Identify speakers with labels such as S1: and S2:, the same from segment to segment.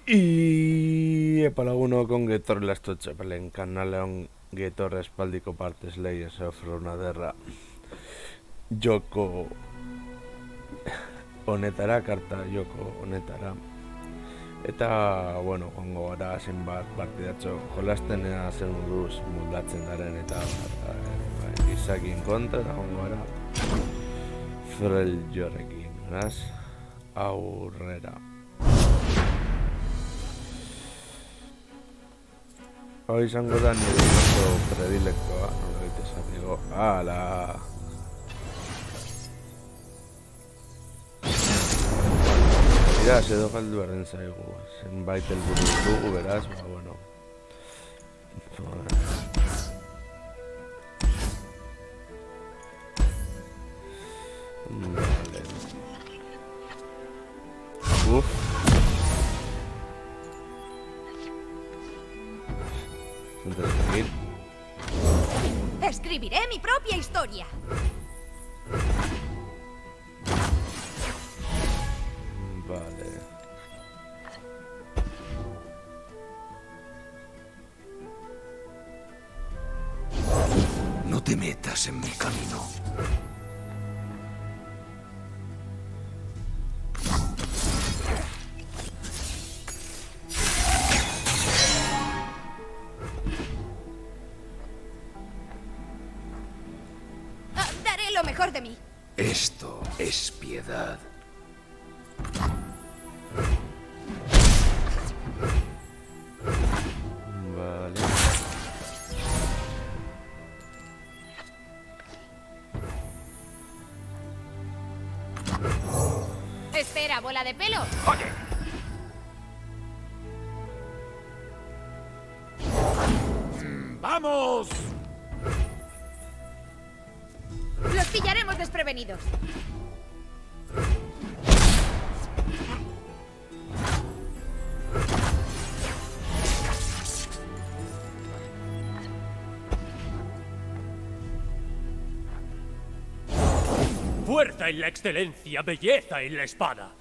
S1: Epalaguno ongi lasto txapelen kanalean getor espaldiko partez leia zeofruna derra joko honetara, karta joko honetara. Eta, bueno, ongo gara zenbat partidatxo jolastenea zen moduz moldatzen garen eta izakin kontra, eta ongo gara Frel jorrekin, beraz, aurrera. Hau izango da nire oso predilektoa, nola egite esateko, ala! Beraz, edo galdu erden zaigu, zenbait helburu dugu, beraz, ba, bueno. Vale. Uf.
S2: Escribiré mi propia historia.
S1: Vale.
S3: No te metas en mi camino.
S2: Daré lo mejor de mí.
S3: Esto es piedad.
S1: Vale.
S2: Espera, bola de pelo.
S3: Oye. ¡Vamos!
S2: Los pillaremos desprevenidos.
S4: Fuerza en la excelencia, belleza en la espada.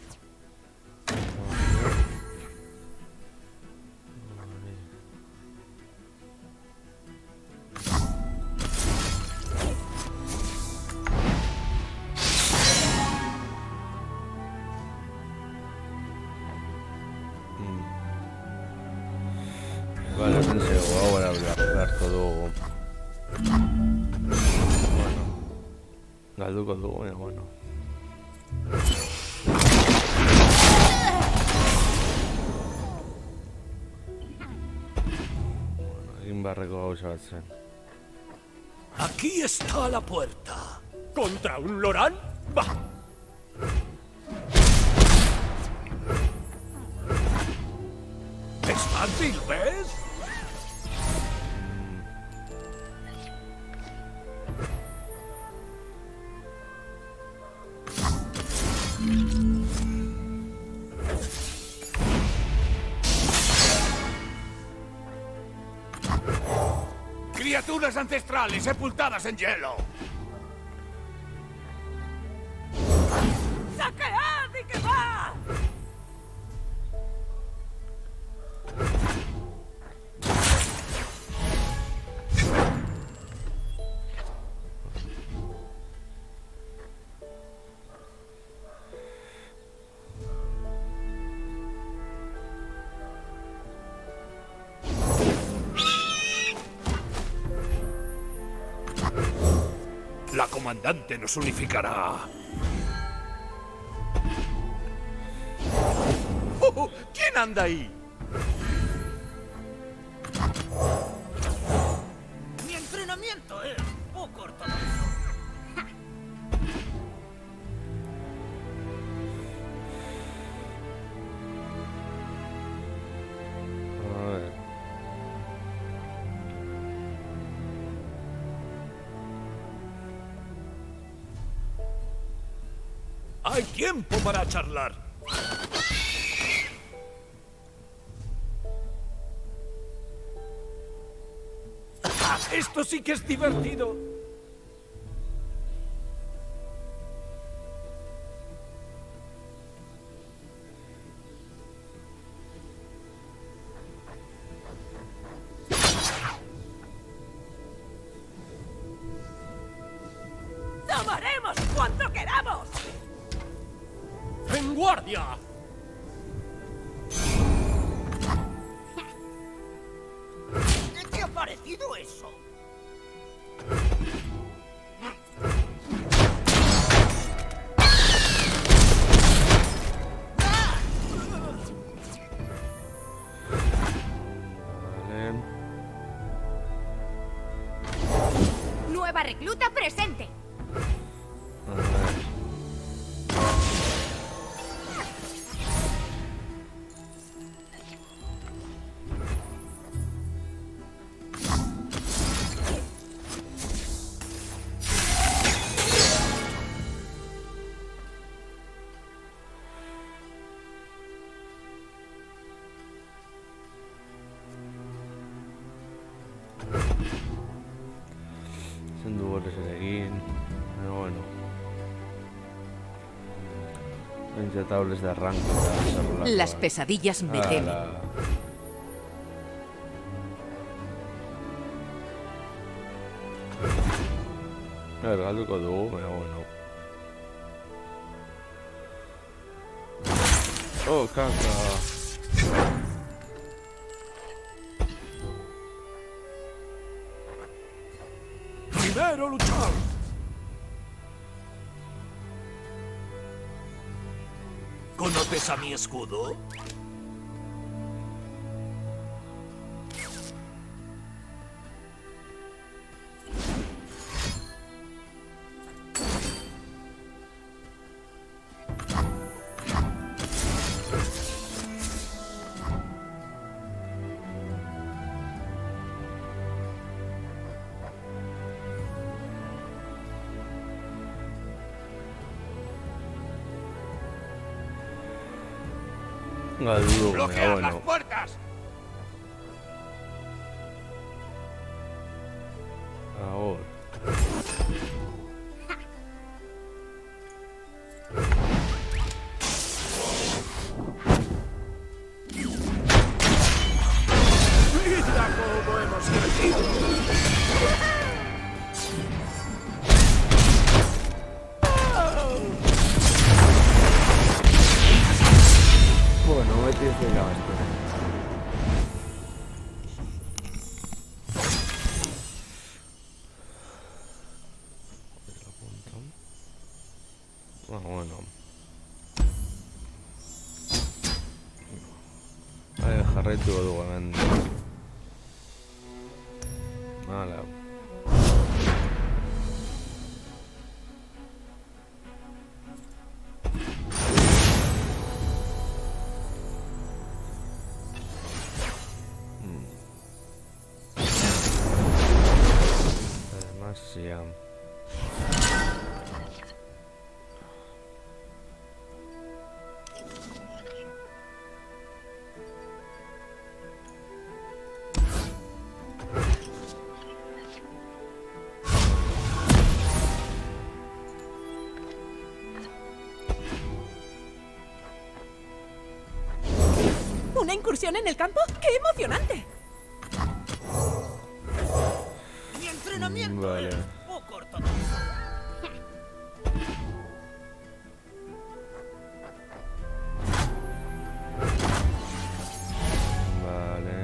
S1: Vale, senseo, ahora beharko dugu. Bueno. Galduko dugu, baina, bueno. Bueno, egin beharreko gauza bat zen.
S4: Aquí está la puerta. ¿Contra un Lorán? ¡Va! Es fácil, ¿ves?
S3: Criaturas ancestrales sepultadas en hielo.
S2: ¡Saquead y que va!
S3: La comandante nos unificará. ¿Quién anda ahí?
S4: Mi entrenamiento es poco ortodoxo.
S1: A ver.
S4: Hay tiempo para charlar. Esto sí que es divertido.
S2: cuanto queramos!
S4: ¡En guardia!
S5: ¿Qué te ha parecido eso?
S1: Vale.
S2: Nueva recluta presente.
S1: A ver. Sin dudas seguir. Pero bueno. Inyectables de arranque.
S6: Las pesadillas me temen.
S1: El galduko dugu, baina bueno. Oh, caca.
S4: ¡Primero luchar! ¿Conoces a mi escudo?
S1: Galduko, baina
S3: ¡Bloquead las
S1: bueno.
S3: puertas!
S1: Ahora.
S3: ¡Mira cómo hemos crecido!
S1: Bueno, me tienes que acabar esto. Bueno. Jarraitu dugu hemen. Hala. Demasiado.
S6: ¿Una incursión en el campo? ¡Qué emocionante!
S5: Mi entrenamiento
S1: Vale.
S5: es poco ortodoxo.
S1: Vale.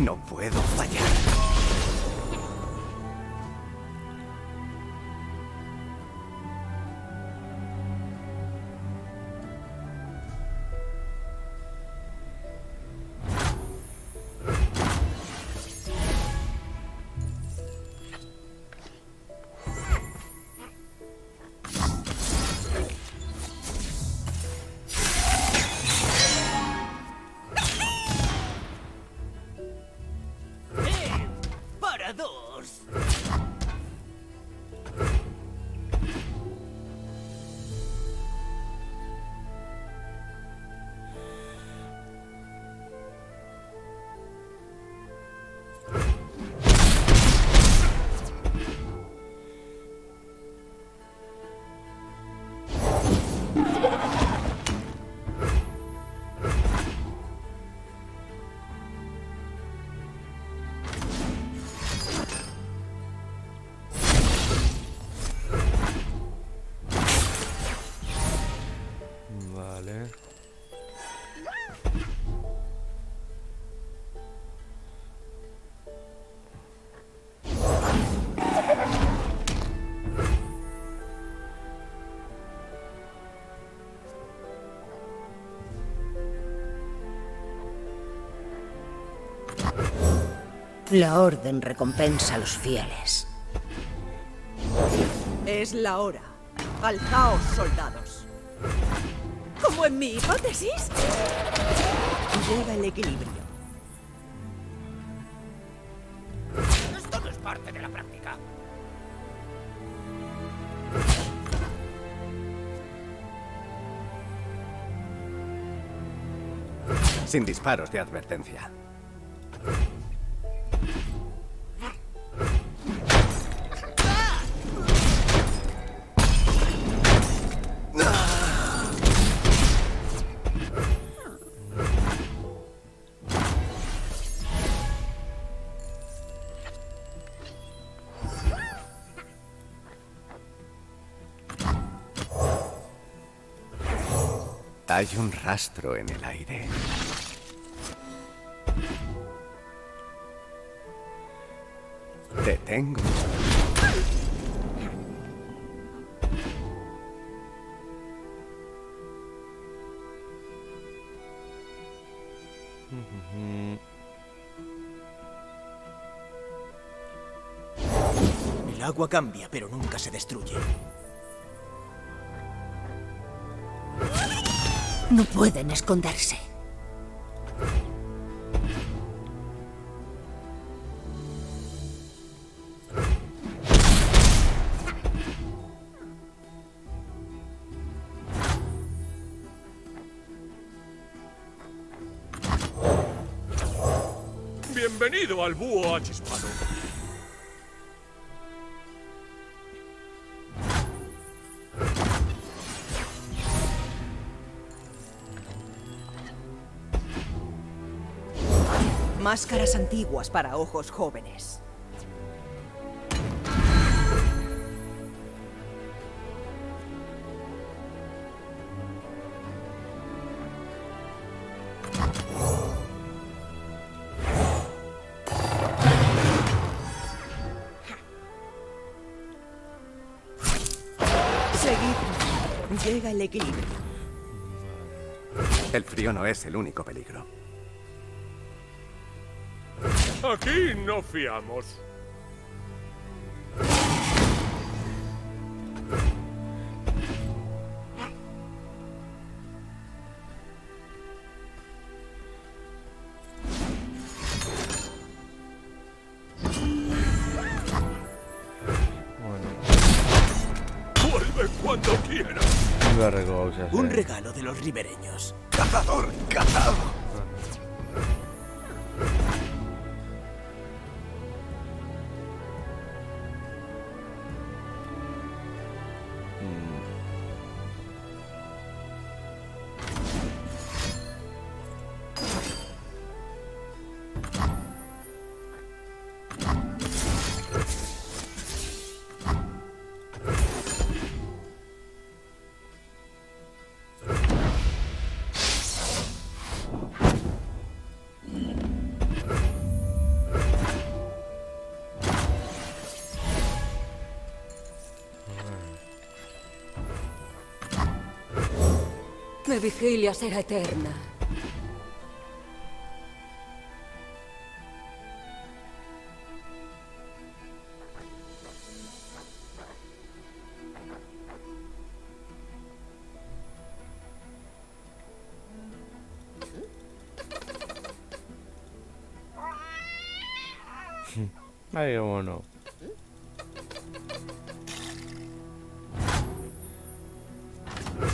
S7: No puedo fallar.
S5: ¡Para dos!
S1: Vale.
S8: La orden recompensa a los fieles.
S6: Es la hora. Alzaos, soldados. Como en mi hipótesis, llega el equilibrio.
S5: Esto no es parte de la práctica.
S7: Sin disparos de advertencia. Hay un rastro en el aire. Te tengo.
S3: El agua cambia, pero nunca se destruye.
S8: No pueden esconderse.
S4: Bienvenido al búho achispado.
S6: Máscaras antiguas para ojos jóvenes. Seguid. Llega el equilibrio.
S7: El frío no es el único peligro.
S4: Aquí no fiamos. Vuelve cuando quieras.
S3: Un regalo de los ribereños.
S7: ¡Cazador cazado!
S9: Mi vigilia será eterna.
S1: Ay, qué bueno.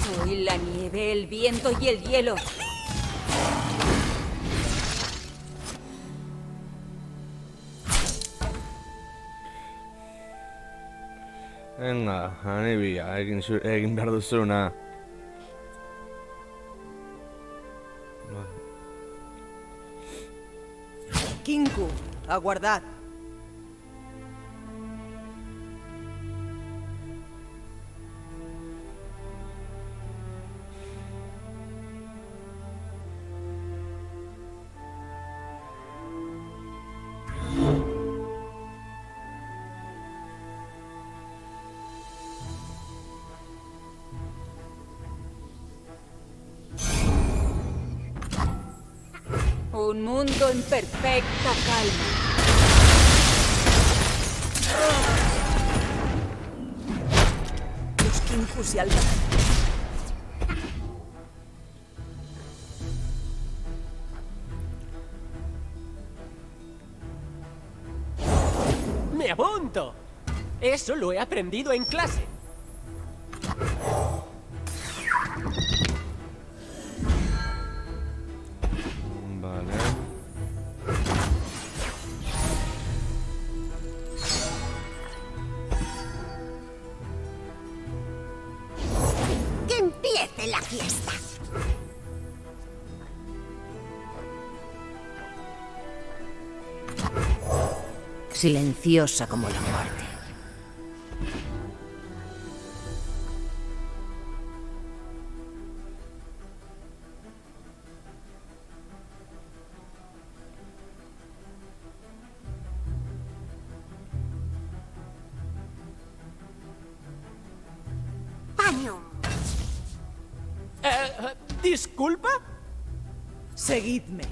S9: Soy la nieve, el viento y el hielo.
S1: Venga, Hanibi, egin behar duzuna.
S6: Kinku, aguardad.
S9: Un mundo en perfecta calma.
S6: Los Kinku se alzan.
S4: ¡Me apunto! Eso lo he aprendido en clase.
S1: Vale.
S8: ¡Que empiece la fiesta! Silenciosa como la muerte. Paño.
S4: ¿Disculpa?
S6: Seguidme.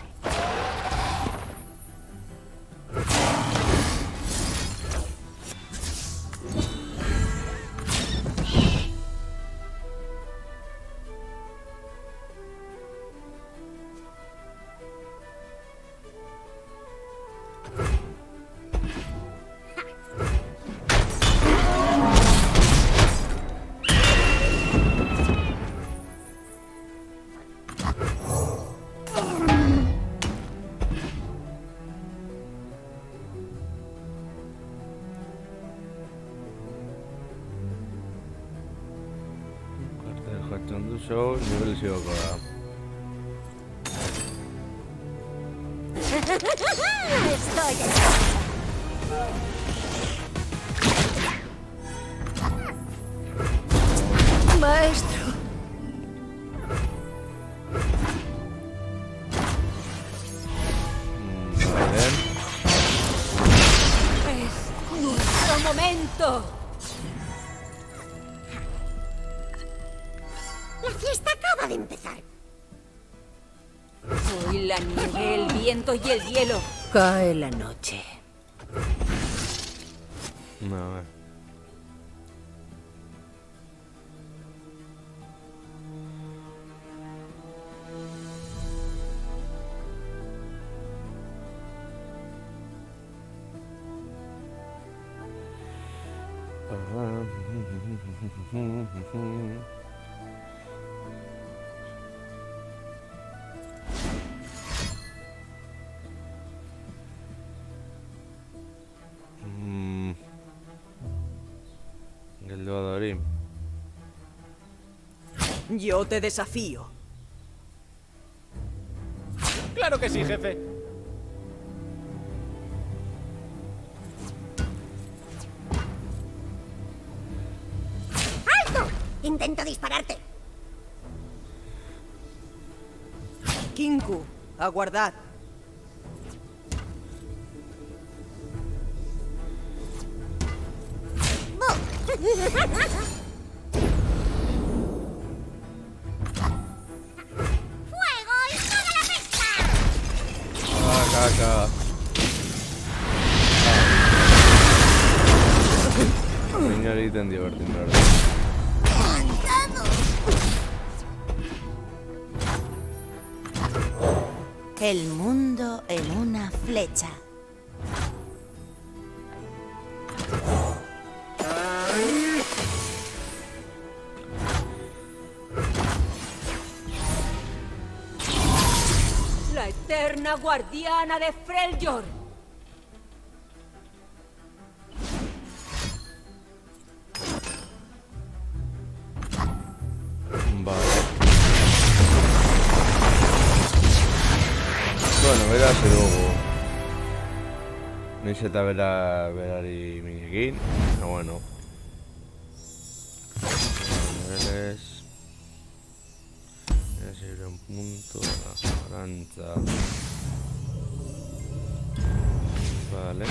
S1: Jartzen duzu, nibeliziokoa da.
S8: Estoy Maestro.
S1: Vale.
S9: Es nuestro momento.
S8: La fiesta acaba de empezar.
S9: Soy la nieve, el viento y el hielo.
S8: Cae la noche.
S1: No, a ver. El Dodorim.
S6: Yo te desafío.
S4: Claro que sí, jefe.
S8: ¡Alto! Intento dispararte.
S6: Kinku, aguardad.
S1: Kaka. Niña egiten divertin behar da.
S8: El mundo en una flecha.
S9: La eterna guardiana de Freljord.
S1: Vale. Bueno, beraz edo noiz eta berari minekin. Pero bueno. Niveles. Voy a seguir un punto. La arantza. Vale.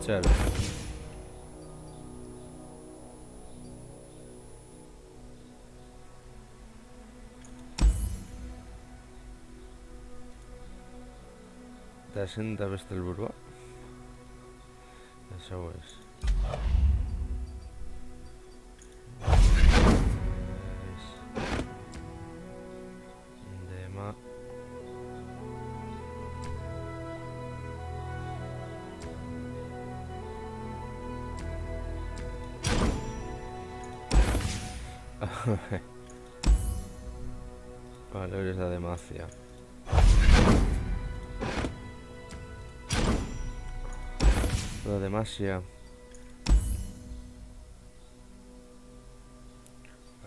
S1: Chévere. Eta ezin da beste helburua. Eso es. Dema. Vale, hori ez da demazia. La demasia.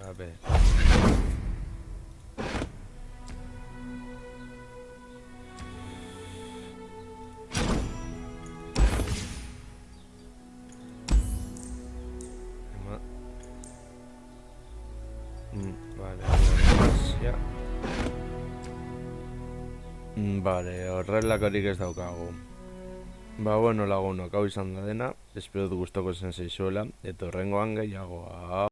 S1: A ver. Vale, demasia. Vale, horrelakorik ez daukagu. Ba, bueno, lagunok, hau izan da dena. Espero dut gustoko zen zeizuela. Eta horrengoan gehiagoa.